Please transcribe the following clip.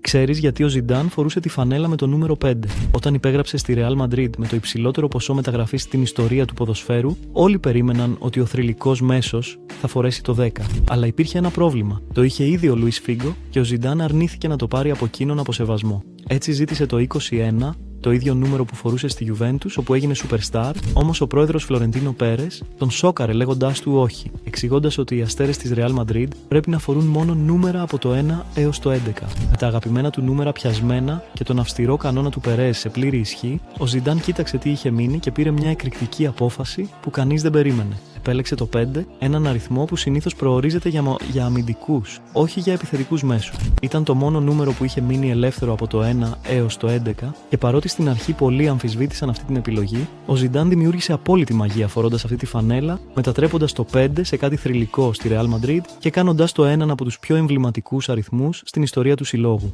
Ξέρεις γιατί ο Ζιντάν φορούσε τη φανέλα με το νούμερο 5. Όταν υπέγραψε στη Real Madrid με το υψηλότερο ποσό μεταγραφής στην ιστορία του ποδοσφαίρου, όλοι περίμεναν ότι ο θρυλικός μέσος θα φορέσει το 10. Αλλά υπήρχε ένα πρόβλημα. Το είχε ήδη ο Λουίς Φίγκο και ο Ζιντάν αρνήθηκε να το πάρει από εκείνον από σεβασμό. Έτσι ζήτησε το 21, το ίδιο νούμερο που φορούσε στη Juventus, όπου έγινε superstar, όμως ο πρόεδρος Φλωρεντίνο Πέρες τον σόκαρε λέγοντάς του όχι, εξηγώντας ότι οι αστέρες της Real Madrid πρέπει να φορούν μόνο νούμερα από το 1 έως το 11. Με τα αγαπημένα του νούμερα πιασμένα και τον αυστηρό κανόνα του Περές σε πλήρη ισχύ, ο Ζιντάν κοίταξε τι είχε μείνει και πήρε μια εκρηκτική απόφαση που κανείς δεν περίμενε. Επέλεξε το 5, έναν αριθμό που συνήθως προορίζεται για αμυντικούς, όχι για επιθετικούς μέσους. Ήταν το μόνο νούμερο που είχε μείνει ελεύθερο από το 1 έως το 11 και παρότι στην αρχή πολλοί αμφισβήτησαν αυτή την επιλογή, ο Ζιντάν δημιούργησε απόλυτη μαγεία φορώντας αυτή τη φανέλα, μετατρέποντας το 5 σε κάτι θρυλικό στη Real Madrid και κάνοντας το έναν από τους πιο εμβληματικούς αριθμούς στην ιστορία του συλλόγου.